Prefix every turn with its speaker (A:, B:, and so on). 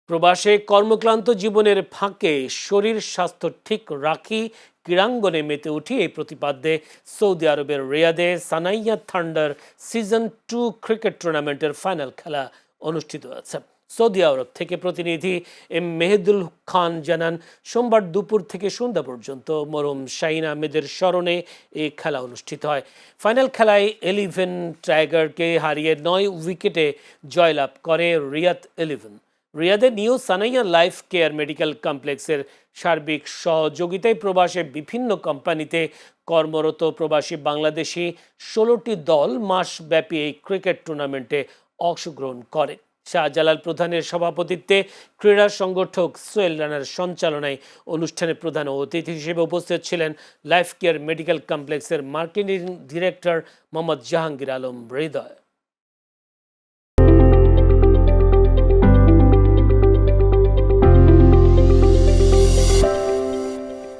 A: প্রবাসে কর্মক্লান্ত জীবনের ফাঁকে শরীর স্বাস্থ্য ঠিক রাখি, ক্রীড়াঙ্গনে মেতে উঠি এই প্রতিপাদ্যে সৌদি আরবের রিয়াদে সানাইয়া থান্ডার সিজন 2 ক্রিকেট টুর্নামেন্টের ফাইনাল খেলা অনুষ্ঠিত হয়েছে। সৌদি আরব থেকে প্রতিনিধি এম মেহেদুল খান জানান, সোমবার দুপুর থেকে সন্ধ্যা পর্যন্ত মরহুম শাহিন আহমেদের স্মরণে এই খেলা অনুষ্ঠিত হয়। ফাইনাল খেলায় 11 টাইগারকে হারিয়ে 9 উইকেটে জয়লাভ করে রিয়াদ 11। রিয়াদের নিউ সানাইয়া লাইফ কেয়ার মেডিকেল কমপ্লেক্সের সার্বিক সহযোগিতায় প্রবাসে বিভিন্ন কোম্পানিতে কর্মরত প্রবাসী বাংলাদেশি 16টি দল মাসব্যাপী এই ক্রিকেট টুর্নামেন্টে অংশগ্রহণ করে। শাহজালাল প্রধানের সভাপতিত্বে ক্রীড়া সংগঠক সোহেল রানার সঞ্চালনায় অনুষ্ঠানে প্রধান অতিথি হিসেবে উপস্থিত ছিলেন লাইফ কেয়ার মেডিকেল কমপ্লেক্সের marketing director Mohammad Jahangir Alam হৃদয়।